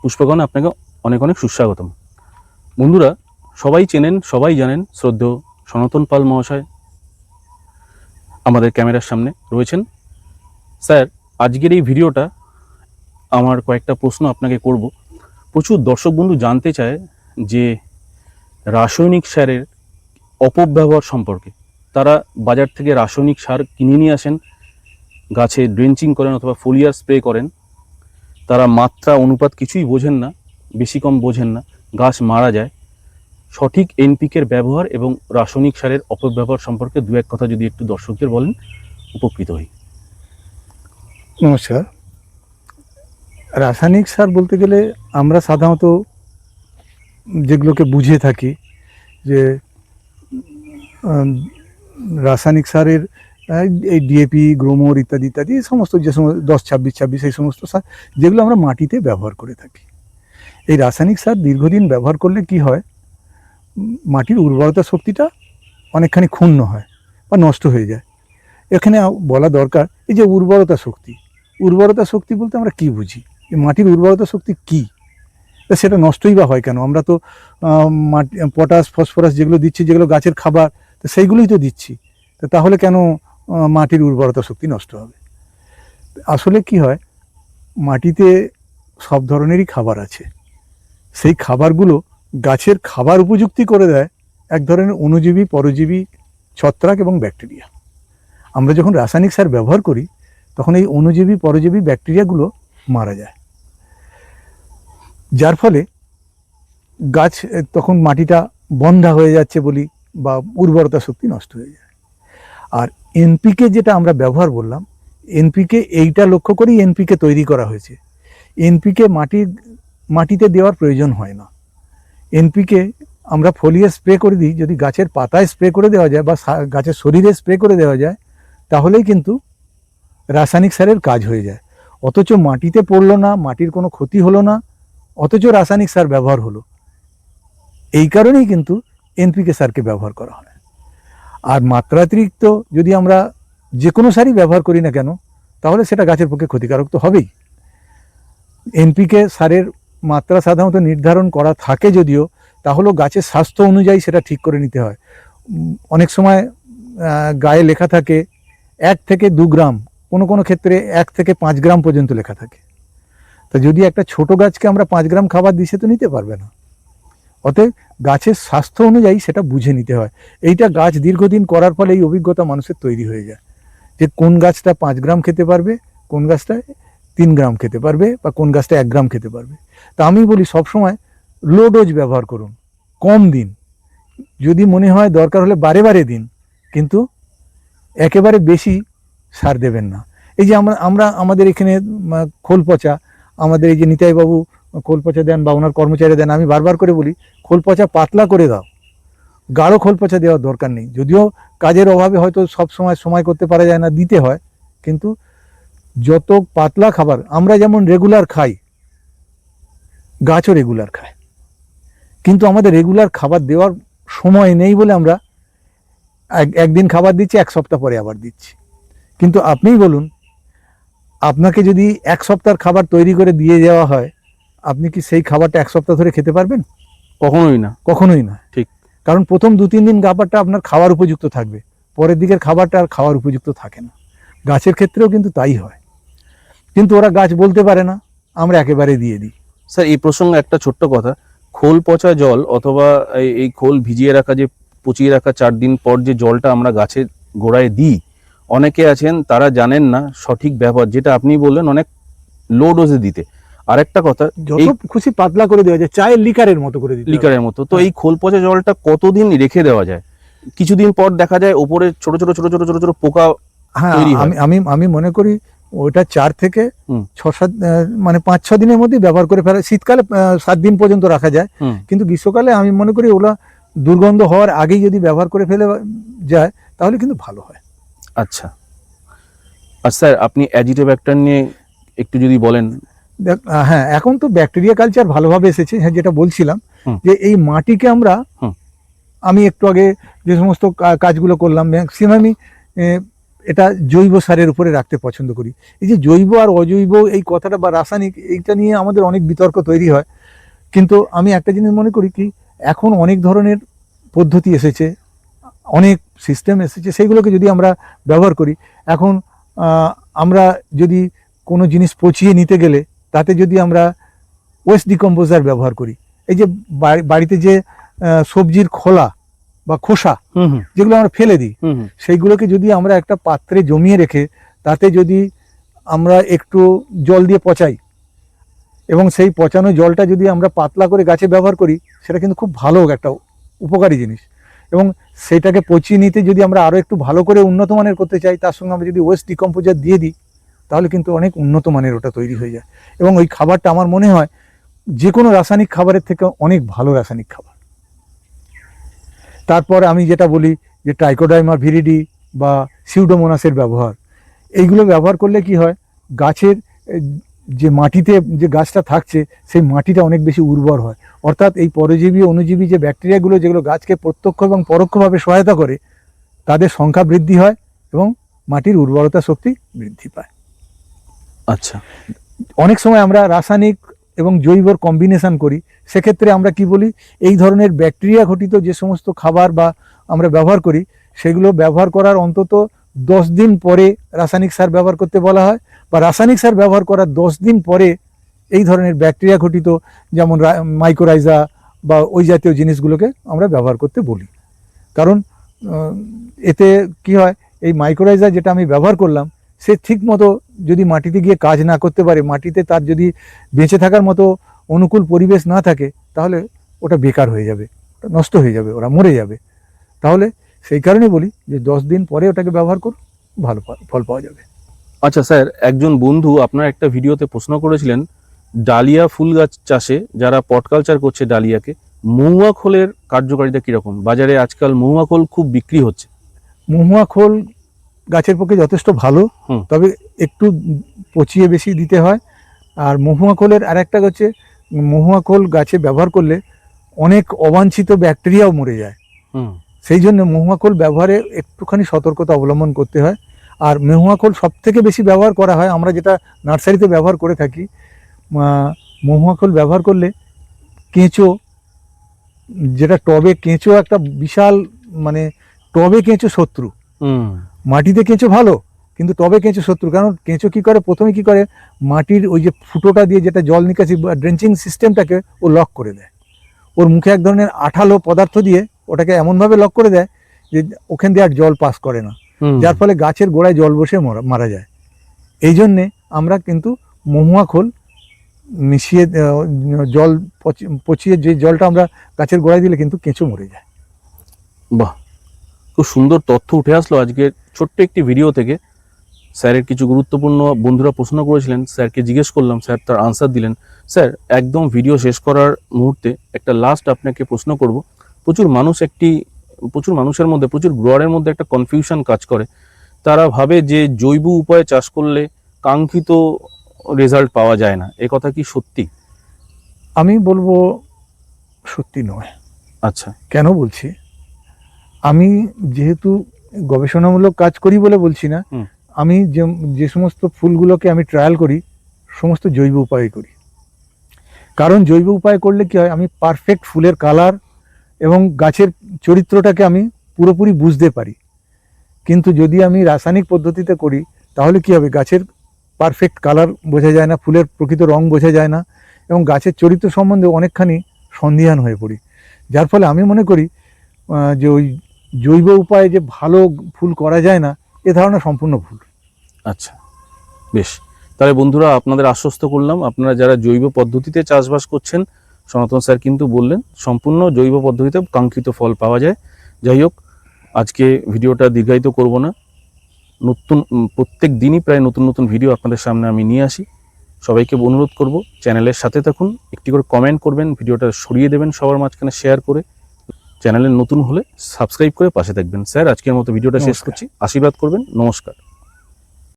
পুষ্পগণে আপনাকে অনেক অনেক সুস্বাগতম। বন্ধুরা, সবাই চেনেন, সবাই জানেন শ্রদ্ধেয় সনাতন পাল মহাশয় আমাদের ক্যামেরার সামনে রয়েছেন। স্যার, আজকের এই ভিডিওটা আমার কয়েকটা প্রশ্ন আপনাকে করব। প্রচুর দর্শক বন্ধু জানতে চায় যে রাসায়নিক সারের অপব্যবহার সম্পর্কে। তারা বাজার থেকে রাসায়নিক সার কিনে নিয়ে আসেন, গাছে ড্রেঞ্চিং করেন অথবা ফোলিয়ার স্প্রে করেন। তারা মাত্রা অনুপাত কিছুই বোঝেন না, বেশি কম বোঝেন না, গাছ মারা যায়। সঠিক এনপিকের ব্যবহার এবং রাসায়নিক সারের অপব্যবহার সম্পর্কে দু এক কথা যদি একটু দর্শকদের বলেন, উপকৃত হই। নমস্কার। রাসায়নিক সার বলতে গেলে আমরা সাধারণত যেগুলোকে বুঝে থাকি যে রাসায়নিক সারের এই ডিএপি, গ্রোমোর ইত্যাদি ইত্যাদি এই সমস্ত যে সমস্ত 10-26-26 এই সমস্ত সার যেগুলো আমরা মাটিতে ব্যবহার করে থাকি। এই রাসায়নিক সার দীর্ঘদিন ব্যবহার করলে কি হয়, মাটির উর্বরতা শক্তিটা অনেকখানি ক্ষুণ্ণ হয় বা নষ্ট হয়ে যায়। এখানে বলা দরকার, এই যে উর্বরতা শক্তি বলতে আমরা কি বুঝি, এই মাটির উর্বরতা শক্তি কি, সেটা নষ্টই বা হয় কেন? আমরা তো মাটি পটাশ, ফসফরাস যেগুলো দিচ্ছি, যেগুলো গাছের খাবার, তো সেইগুলোই তো দিচ্ছি। তো তাহলে কেন মাটির উর্বরতা শক্তি নষ্ট হবে? আসলে কি হয়, মাটিতে সব ধরনেরই খাবার আছে। সেই খাবারগুলো গাছের খাবার উপযুক্তি করে দেয় এক ধরনের অণুজীবী, পরজীবী, ছত্রাক এবং ব্যাকটেরিয়া। আমরা যখন রাসায়নিক সার ব্যবহার করি তখন এই অণুজীবী, পরজীবী, ব্যাকটেরিয়াগুলো মারা যায়, যার ফলে গাছ তখন মাটিটা বন্ধা হয়ে যাচ্ছে বলি, বা উর্বরতা শক্তি নষ্ট হয়ে যায়। আর এনপিকে যেটা আমরা ব্যবহার বললাম, এনপিকে এইটা লক্ষ্য করেই এনপিকে তৈরি করা হয়েছে। এনপিকে মাটিতে দেওয়ার প্রয়োজন হয় না। এনপিকে আমরা ফলিয়ে স্প্রে করে দিই, যদি গাছের পাতায় স্প্রে করে দেওয়া যায় বা গাছের শরীরে স্প্রে করে দেওয়া যায়, তাহলেই কিন্তু রাসায়নিক সারের কাজ হয়ে যায়। অথচ মাটিতে পড়লো না, মাটির কোনো ক্ষতি হলো না, অথচ রাসায়নিক সার ব্যবহার হলো। এই কারণেই কিন্তু এনপিকে সারকে ব্যবহার করা হয়। আর মাত্রাতিরিক্ত যদি আমরা যে কোনো সারই ব্যবহার করি না কেন, তাহলে সেটা গাছের পক্ষে ক্ষতিকারক তো হবেই। এনপিকে সারের মাত্রা সাধারণত নির্ধারণ করা থাকে যদিও, তাহলেও গাছের স্বাস্থ্য অনুযায়ী সেটা ঠিক করে নিতে হয়। অনেক সময় গায়ে লেখা থাকে 1 থেকে 2 গ্রাম, কোনো কোনো ক্ষেত্রে 1 থেকে 5 গ্রাম পর্যন্ত লেখা থাকে। তা যদি একটা ছোট গাছকে আমরা 5 গ্রাম খাবার দিই, সে তো নিতে পারবে না। অতএব গাছের স্বাস্থ্য অনুযায়ী সেটা বুঝে নিতে হয়। এইটা গাছ দীর্ঘদিন করার ফলে এই অভিজ্ঞতা মানুষের তৈরি হয়ে যায় যে কোন গাছটা 5 গ্রাম খেতে পারবে, কোন গাছটা 3 গ্রাম খেতে পারবে, বা কোন গাছটা 1 গ্রাম খেতে পারবে। তা আমি বলি সবসময় লো ডোজ ব্যবহার করুন, কম দিন। যদি মনে হয় দরকার হলে বারে বারে দিন, কিন্তু একেবারে বেশি সার দেবেন না। এই যে আমরা আমাদের এখানে খোল পচা, আমাদের এই যে নিতাইবাবু খোল পচা দেন বা ওনার কর্মচারী দেন, আমি বারবার করে বলি খোল পচা পাতলা করে দাও, গাঢ় খোল পচা দেওয়ার দরকার নেই। যদিও কাজের অভাবে হয়তো সব সময় করতে পারা যায় না, দিতে হয়, কিন্তু যত পাতলা খাবার আমরা যেমন রেগুলার খাই, গাছও রেগুলার খায়, কিন্তু আমাদের রেগুলার খাবার দেওয়ার সময় নেই বলে আমরা একদিন খাবার দিচ্ছি, 1 সপ্তাহ পরে আবার দিচ্ছি। কিন্তু আপনিই বলুন, আপনাকে যদি 1 সপ্তাহের খাবার তৈরি করে দিয়ে যাওয়া হয়, আপনি কি সেই খাবারটা 1 সপ্তাহ ধরে খেতে পারবেন? কখনোই না। কখনোই না। ঠিক। কারণ প্রথম 2-3 দিন খাবারটা আপনার খাওয়ার উপযুক্ত থাকবে, পরের দিকের খাবারটা আর খাওয়ার উপযুক্ত থাকে না। গাছের ক্ষেত্রেও কিন্তু তাই হয়, কিন্তু ওরা গাছ বলতে পারে না, আমরা একেবারে দিয়ে দিই। স্যার, এই প্রসঙ্গে একটা ছোট্ট কথা, খোল পচা জল অথবা এই খোল ভিজিয়ে রাখা, যে পচিয়ে রাখা 4 দিন পর যে জলটা আমরা গাছের গোড়ায় দিই, অনেকে আছেন তারা জানেন না সঠিক ব্যবহার, যেটা আপনি বললেন অনেক লো ডোজে দিতে। আরেকটা কথা, যত খুশি পাতলা করে দেওয়া যায়, চায়ের লিকারের মতো করে দিতে, লিকারের মতো। তো এই খোল পচা জলটা কতদিন রেখে দেওয়া যায়? কিছুদিন পর দেখা যায় ওপরে ছোট ছোট ছোট ছোট ছোট ছোট পোকা তৈরি হয়। আমি মনে করি ওটা 4 থেকে 6-7 মানে 5-6 দিনের মধ্যে ব্যবহার করে ফেলা। শীতকালে 7 দিন পর্যন্ত রাখা যায়, কিন্তু গ্রীষ্মকালে আমি মনে করি ওগুলা দুর্গন্ধ হওয়ার আগেই যদি ব্যবহার করে ফেলে যায়, তাহলে কিন্তু ভালো হয়। আচ্ছা, আর স্যার আপনি অ্যাজিটোব্যাক্টর নিয়ে একটু যদি বলেন। হ্যাঁ, এখন তো ব্যাকটেরিয়া কালচার ভালোভাবে এসেছে। হ্যাঁ, যেটা বলছিলাম যে এই মাটিকে আমি একটু আগে যে সমস্ত কাজগুলো করলাম, ম্যাক্সিমামই এটা জৈব সারের উপরে রাখতে পছন্দ করি। এই যে জৈব আর অজৈব এই কথাটা বা রাসায়নিক, এইটা নিয়ে আমাদের অনেক বিতর্ক তৈরি হয়। কিন্তু আমি একটা জিনিস মনে করি কি, এখন অনেক ধরনের পদ্ধতি এসেছে, অনেক সিস্টেম এসেছে, সেইগুলোকে যদি আমরা ব্যবহার করি। এখন আমরা যদি কোনো জিনিস পচিয়ে নিতে গেলে তাতে যদি আমরা ওয়েস্ট ডিকম্পোজার ব্যবহার করি, এই যে বাড়িতে যে সবজির খোলা বা খোসা যেগুলো আমরা ফেলে দিই, সেইগুলোকে যদি আমরা একটা পাত্রে জমিয়ে রেখে তাতে যদি আমরা একটু জল দিয়ে পচাই এবং সেই পচানো জলটা যদি আমরা পাতলা করে গাছে ব্যবহার করি, সেটা কিন্তু খুব ভালো একটা উপকারী জিনিস। এবং সেটাকে পচিয়ে নিতে যদি আমরা আরও একটু ভালো করে উন্নত মানের করতে চাই, তার সঙ্গে আমরা যদি ওয়েস্ট ডিকম্পোজার দিয়ে দিই, তাহলে কিন্তু অনেক উন্নত মানের ওটা তৈরি হয়ে যায়। এবং ওই খাবারটা আমার মনে হয় যে কোনো রাসায়নিক খাবারের থেকে অনেক ভালো রাসায়নিক খাবার। তারপর আমি যেটা বলি যে ট্রাইকোডার্মা ভিরিডি বা সিউডোমোনাসের ব্যবহার, এইগুলো ব্যবহার করলে কি হয়, গাছের যে মাটিতে যে গাছটা থাকছে সেই মাটিটা অনেক বেশি উর্বর হয়। অর্থাৎ এই পরজীবী অনুজীবী যে ব্যাকটেরিয়াগুলো যেগুলো গাছকে প্রত্যক্ষ এবং পরোক্ষভাবে সহায়তা করে, তাদের সংখ্যা বৃদ্ধি হয় এবং মাটির উর্বরতা শক্তি বৃদ্ধি পায়। আচ্ছা, অনেক সময় আমরা রাসায়নিক এবং জৈবর কম্বিনেশন করি, সেক্ষেত্রে আমরা কি বলি, এই ধরনের ব্যাকটেরিয়া ঘটিত যে সমস্ত খাবার বা আমরা ব্যবহার করি, সেগুলো ব্যবহার করার অন্তত 10 দিন পরে রাসায়নিক সার ব্যবহার করতে বলা হয়, বা রাসায়নিক সার ব্যবহার করার 10 দিন পরে এই ধরনের ব্যাকটেরিয়া ঘটিত যেমন মাইকোরাইজা বা ওই জাতীয় জিনিসগুলোকে আমরা ব্যবহার করতে বলি। কারণ এতে কি হয়, এই মাইকোরাইজা যেটা আমি ব্যবহার করলাম, সে ঠিক মতো যদি মাটিতে গিয়ে কাজ না করতে পারে, মাটিতে তার যদি বেঁচে থাকার মতো অনুকূল পরিবেশ না থাকে, তাহলে ওটা বেকার হয়ে যাবে, ওটা নষ্ট হয়ে যাবে, ওরা মরে যাবে। তাহলে সেই কারণে বলি যে 10 দিন পরে ওটাকে ব্যবহার করুন, ভালো ফল পাওয়া যাবে। আচ্ছা স্যার, একজন বন্ধু আপনার একটা ভিডিওতে প্রশ্ন করেছিলেন, ডালিয়া ফুল গাছ চাষে যারা পট কালচার করছে ডালিয়াকে, মহুয়া খোলের কার্যকারিতা কিরকম? বাজারে আজকাল মহুয়া খোল খুব বিক্রি হচ্ছে। মহুয়া খোল গাছের পক্ষে যথেষ্ট ভালো, তবে একটু পচিয়ে বেশি দিতে হয়। আর মহুয়া খোলের আর একটা হচ্ছে, মহুয়া খোল গাছে ব্যবহার করলে অনেক অবাঞ্ছিত ব্যাকটেরিয়াও মরে যায়। সেই জন্য মহুয়া খোল ব্যবহারে একটুখানি সতর্কতা অবলম্বন করতে হয়। আর মহুয়া খোল সব থেকে বেশি ব্যবহার করা হয়, আমরা যেটা নার্সারিতে ব্যবহার করে থাকি, মহুয়া খোল ব্যবহার করলে কেঁচো, যেটা টবে কেঁচো একটা বিশাল, মানে টবে কেঁচো শত্রু, মাটিতে কেঁচো ভালো কিন্তু টবে কেঁচো শত্রু। কারণ কেঁচো কি করে, প্রথমে কি করে, মাটির ওই যে ফুটোটা দিয়ে যেটা জল নিকাশি বা ড্রেঞ্চিং সিস্টেমটাকে ও লক করে দেয়। ওর মুখে এক ধরনের আঠালো পদার্থ দিয়ে ওটাকে এমনভাবে লক করে দেয় যে ওখান দিয়ে আর জল পাস করে না, যার ফলে গাছের গোড়ায় জল বসে মারা যায়। এই জন্যে আমরা কিন্তু মহুয়া খোল মিশিয়ে জল পচিয়ে যে জলটা আমরা গাছের গোড়ায় দিলে কিন্তু কেঁচো মরে যায়। বাহ, খুব সুন্দর তথ্য উঠে আসলো আজকের ছোট্ট একটি ভিডিও থেকে। স্যারের কিছু গুরুত্বপূর্ণ বন্ধুরা প্রশ্ন করেছিলেন, স্যারকে জিজ্ঞেস করলাম, স্যার তার আনসার দিলেন। স্যার, একদম ভিডিও শেষ করার মুহূর্তে একটা লাস্ট আপনাকে প্রশ্ন করব। প্রচুর মানুষের মধ্যে, প্রচুর গ্রোয়ারের মধ্যে একটা কনফিউশন কাজ করে। তারা ভাবে যে জৈব উপায়ে চাষ করলে কাঙ্ক্ষিত রেজাল্ট পাওয়া যায় না। এ কথা কি সত্যি? আমি বলবো সত্যি নয়। আচ্ছা, কেন বলছি, আমি যেহেতু গবেষণামূলক কাজ করি বলে বলছি না, আমি যে সমস্ত ফুলগুলোকে আমি ট্রায়াল করি সমস্ত জৈব উপায়ে করি। কারণ জৈব উপায় করলে কি হয়, আমি পারফেক্ট ফুলের কালার এবং গাছের চরিত্রটাকে আমি পুরোপুরি বুঝতে পারি। কিন্তু যদি আমি রাসায়নিক পদ্ধতিতে করি, তাহলে কি হবে, গাছের পারফেক্ট কালার বোঝা যায় না, ফুলের প্রকৃত রং বোঝা যায় না, এবং গাছের চরিত্র সম্বন্ধে অনেকখানি সন্দিহান হয়ে পড়ি। যার ফলে আমি মনে করি যে ওই জৈব উপায়ে যে ভালো ফুল করা যায় না, এ ধারণা সম্পূর্ণ ভুল। আচ্ছা, বেশ। তাহলে বন্ধুরা, আপনাদের আশ্বস্ত করলাম, আপনারা যারা জৈব পদ্ধতিতে চাষবাস করছেন, সনাতন স্যার কিন্তু বললেন সম্পূর্ণ জৈব পদ্ধতিতে কাঙ্ক্ষিত ফল পাওয়া যায়। যাই হোক, আজকে ভিডিওটা দীর্ঘায়িত করব না। প্রত্যেক দিনই প্রায় নতুন নতুন ভিডিও আপনাদের সামনে আমি নিয়ে আসি। সবাইকে অনুরোধ করব, চ্যানেলের সাথে থাকুন, একটি করে কমেন্ট করবেন, ভিডিওটা ছড়িয়ে দেবেন সবার মাঝখানে শেয়ার করে। চ্যানেলে নতুন হলে সাবস্ক্রাইব করে পাশে থাকবেন। স্যার, আজকের মতো ভিডিওটা শেষ করছি, আশীর্বাদ করবেন, নমস্কার।